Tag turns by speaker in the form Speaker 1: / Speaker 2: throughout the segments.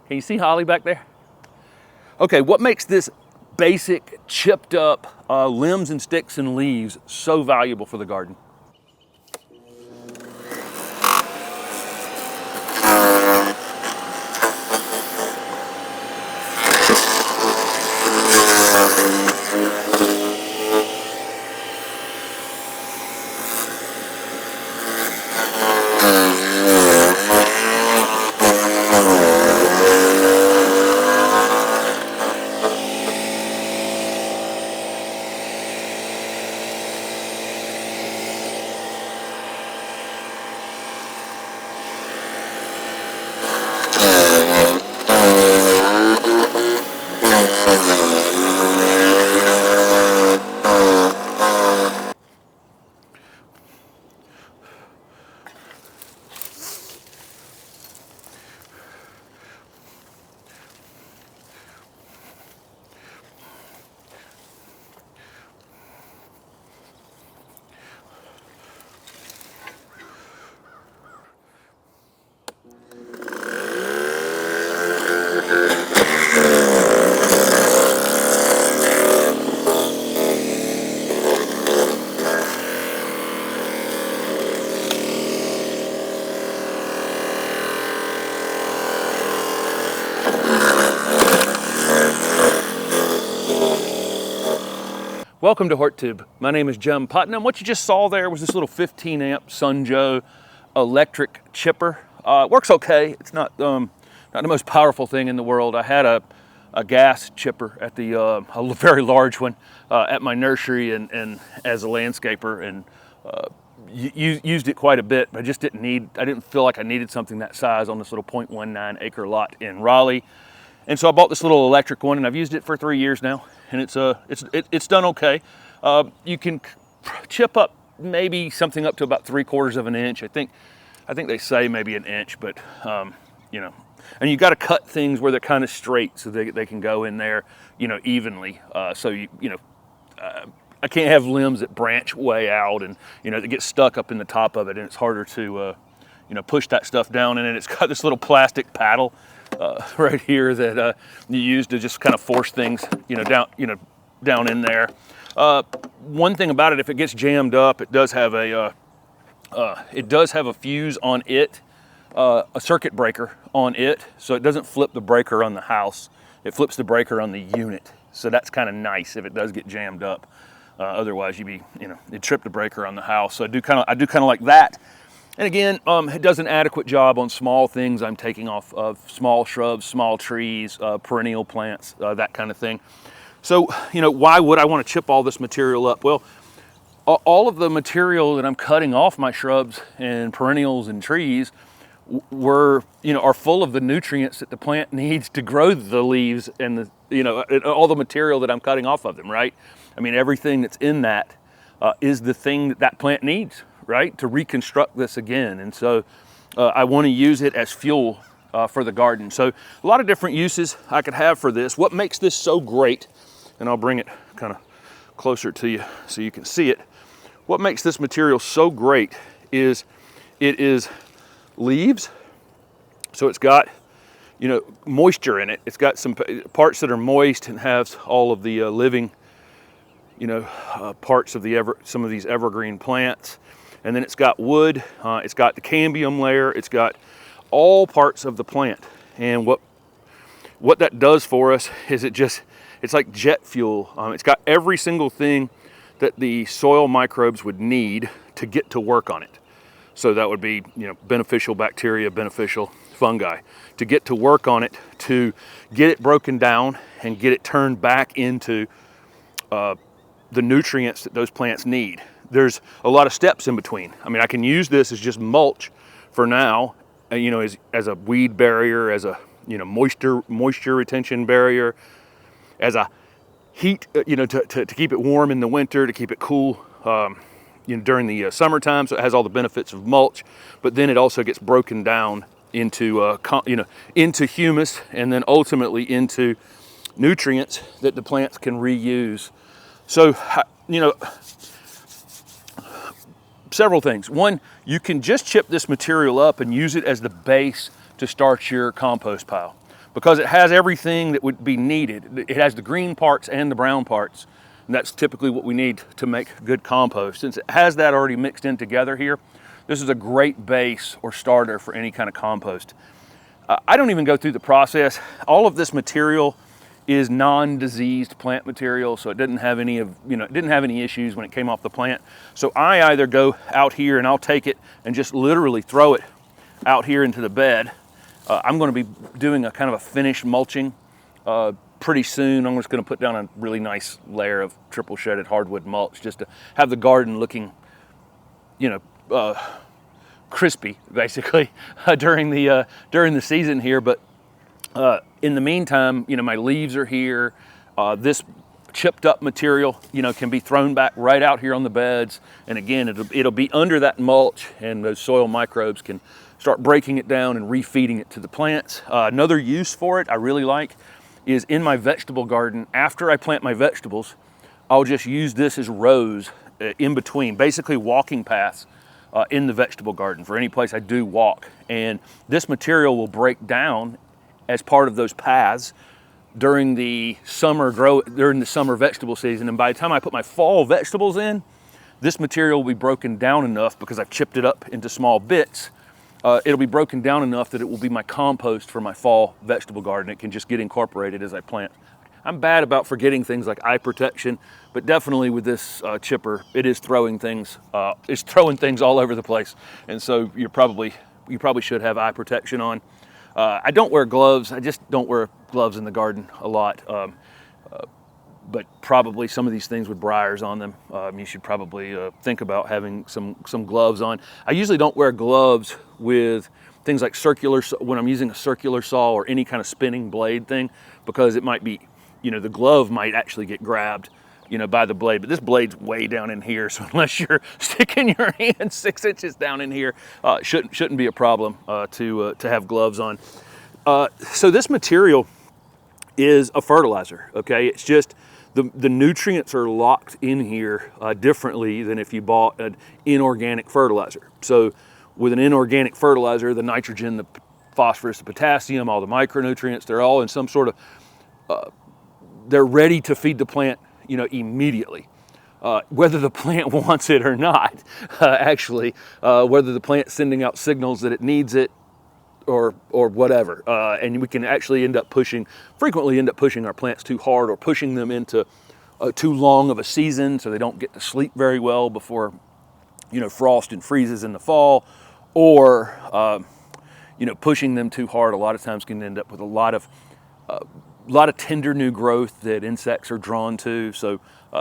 Speaker 1: Can you see holly back there? Okay, what makes this basic chipped up limbs and sticks and leaves so valuable for the garden? Welcome to HortTube. My name is Jim Putnam. What you just saw there was this little 15 amp Sunjoe electric chipper. It works okay. It's not the most powerful thing in the world. I had a gas chipper at the a very large one at my nursery and as a landscaper, and used it quite a bit. But I didn't feel like I needed something that size on this little 0.19 acre lot in Raleigh. And so I bought this little electric one, and I've used it for 3 years now, and it's done okay. You can chip up maybe something up to about 3/4 of an inch. I think they say maybe an inch, but you know, and you got to cut things where they're kind of straight so they can go in there, you know, evenly. So I can't have limbs that branch way out and that get stuck up in the top of it, and it's harder to push that stuff down. And it's got this little plastic paddle right here that you use to just kind of force things down in there. One thing about it, if it gets jammed up, it does have a fuse on it, a circuit breaker on it, so it doesn't flip the breaker on the house. It flips the breaker on the unit, so that's kind of nice if it does get jammed up. Otherwise, it'd trip the breaker on the house. So I do kind of like that. And again, it does an adequate job on small things I'm taking off of, small shrubs, small trees, perennial plants, that kind of thing. So, why would I want to chip all this material up? Well, all of the material that I'm cutting off my shrubs and perennials and trees are full of the nutrients that the plant needs to grow the leaves and all the material that I'm cutting off of them, right? I mean, everything that's in that is the thing that plant needs, right, to reconstruct this again. And so I want to use it as fuel for the garden. So a lot of different uses I could have for this. What makes this so great, and I'll bring it kind of closer to you so you can see it. What makes this material so great is it is leaves. So it's got, moisture in it. It's got some parts that are moist and has all of the living, parts of some of these evergreen plants. And then it's got wood, it's got the cambium layer, it's got all parts of the plant. And what that does for us is it's like jet fuel. It's got every single thing that the soil microbes would need to get to work on it. So that would be, beneficial bacteria, beneficial fungi, to get to work on it, to get it broken down and get it turned back into the nutrients that those plants need. There's a lot of steps in between. I mean, I can use this as just mulch for now, as a weed barrier, as a moisture retention barrier, as a heat, to keep it warm in the winter, to keep it cool during the summertime. So it has all the benefits of mulch, but then it also gets broken down into into humus, and then ultimately into nutrients that the plants can reuse. So several things. One, you can just chip this material up and use it as the base to start your compost pile. because it has everything that would be needed. It has the green parts and the brown parts. And that's typically what we need to make good compost. Since it has that already mixed in together here, this is a great base or starter for any kind of compost. I don't even go through the process. All of this material is non-diseased plant material, so it didn't have any of, it didn't have any issues when it came off the plant. So I either go out here and I'll take it and just literally throw it out here into the bed. I'm going to be doing a kind of a finished mulching pretty soon. I'm just going to put down a really nice layer of triple shedded hardwood mulch just to have the garden looking, crispy basically during the season here. But in the meantime, my leaves are here. This chipped up material, can be thrown back right out here on the beds. And again, it'll be under that mulch, and those soil microbes can start breaking it down and refeeding it to the plants. Another use for it I really like is in my vegetable garden. After I plant my vegetables, I'll just use this as rows in between, basically walking paths in the vegetable garden for any place I do walk. And this material will break down as part of those paths during the summer vegetable season. And by the time I put my fall vegetables in, this material will be broken down enough, because I've chipped it up into small bits. It'll be broken down enough that it will be my compost for my fall vegetable garden. It can just get incorporated as I plant. I'm bad about forgetting things like eye protection, but definitely with this chipper, it is throwing things. It's throwing things all over the place, and so you probably should have eye protection on. I don't wear gloves. I just don't wear gloves in the garden a lot. But probably some of these things with briars on them, you should probably think about having some gloves on. I usually don't wear gloves with things like when I'm using a circular saw or any kind of spinning blade thing, because it might be, the glove might actually get grabbed, by the blade. But this blade's way down in here, so unless you're sticking your hand 6 inches down in here, it shouldn't be a problem to have gloves on. So this material is a fertilizer, okay? It's just the nutrients are locked in here differently than if you bought an inorganic fertilizer. So with an inorganic fertilizer, the nitrogen, the phosphorus, the potassium, all the micronutrients, they're all in some sort of, they're ready to feed the plant, immediately. Whether the plant wants it or not, actually, whether the plant's sending out signals that it needs it or whatever. And we can actually frequently end up pushing our plants too hard, or pushing them into too long of a season so they don't get to sleep very well before, frost and freezes in the fall, or, pushing them too hard a lot of times can end up with a lot of tender new growth that insects are drawn to. So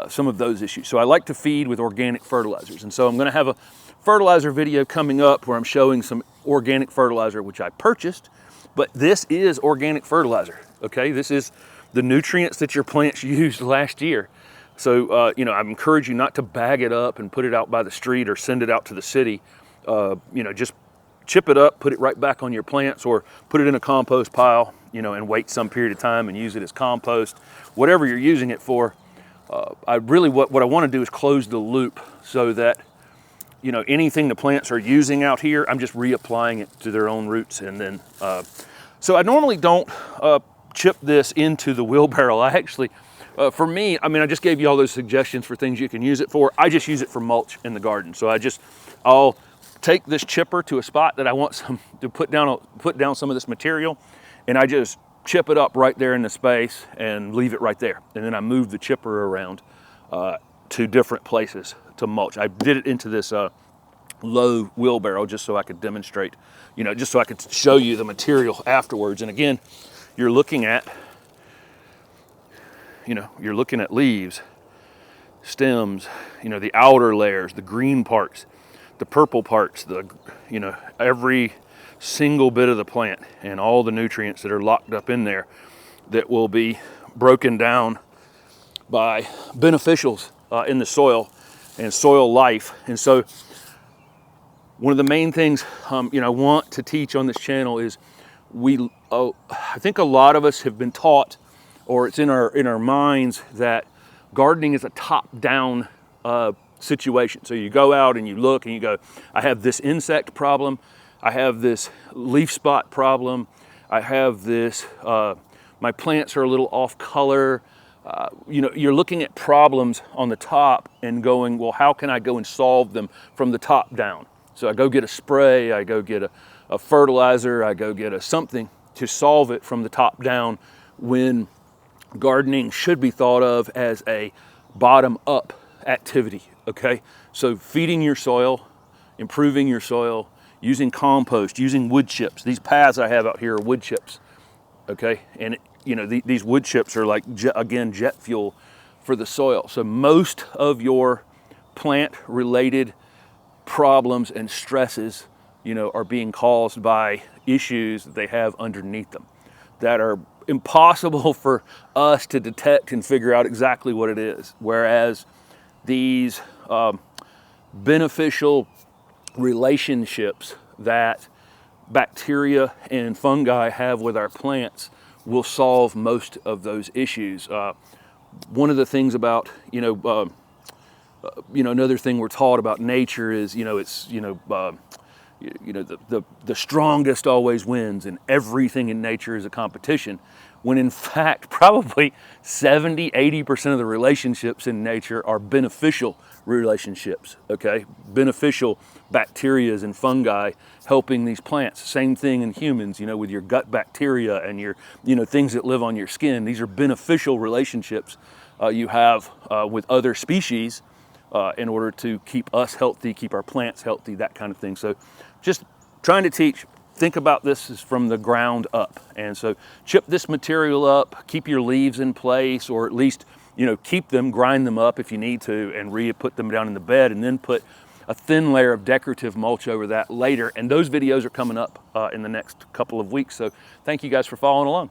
Speaker 1: some of those issues. So I like to feed with organic fertilizers. And so I'm going to have a fertilizer video coming up where I'm showing some organic fertilizer, which I purchased, but this is organic fertilizer. Okay. This is the nutrients that your plants used last year. So, I encourage you not to bag it up and put it out by the street or send it out to the city. Just chip it up, put it right back on your plants, or put it in a compost pile, and wait some period of time and use it as compost, whatever you're using it for. What I want to do is close the loop so that, anything the plants are using out here, I'm just reapplying it to their own roots. And then, so I normally don't chip this into the wheelbarrow. I actually, for me, I just gave you all those suggestions for things you can use it for. I just use it for mulch in the garden. So I'll take this chipper to a spot that I want to put down some of this material, and I just chip it up right there in the space and leave it right there. And then I move the chipper around to different places to mulch. I did it into this low wheelbarrow just so I could demonstrate, just so I could show you the material afterwards. And again, you're looking at leaves, stems, the outer layers, the green parts, the purple parts, every single bit of the plant, and all the nutrients that are locked up in there that will be broken down by beneficials in the soil and soil life. And so one of the main things I want to teach on this channel is I think a lot of us have been taught, or it's in our minds, that gardening is a top-down situation. So you go out and you look and you go, I have this insect problem, I have this leaf spot problem, I have this, my plants are a little off color. You know, you're looking at problems on the top and going, well, how can I go and solve them from the top down? So I go get a spray, I go get a fertilizer, I go get a something to solve it from the top down, when gardening should be thought of as a bottom up activity, okay? So feeding your soil, improving your soil, using compost, using wood chips. These paths I have out here are wood chips, okay? And you know, these wood chips are like, again, jet fuel for the soil. So most of your plant-related problems and stresses, you know, are being caused by issues that they have underneath them that are impossible for us to detect and figure out exactly what it is. Whereas these beneficial relationships that bacteria and fungi have with our plants will solve most of those issues. One of the things about, another thing we're taught about nature is, it's, the strongest always wins, and everything in nature is a competition, when in fact probably 70-80% of the relationships in nature are beneficial relationships, okay? Beneficial bacteria and fungi helping these plants. Same thing in humans, with your gut bacteria and your, things that live on your skin. These are beneficial relationships you have with other species in order to keep us healthy, keep our plants healthy, that kind of thing. So just trying to teach, think about this as from the ground up. And so chip this material up, keep your leaves in place, or at least, keep them, grind them up if you need to, and put them down in the bed, and then put a thin layer of decorative mulch over that later. And those videos are coming up in the next couple of weeks. So thank you guys for following along.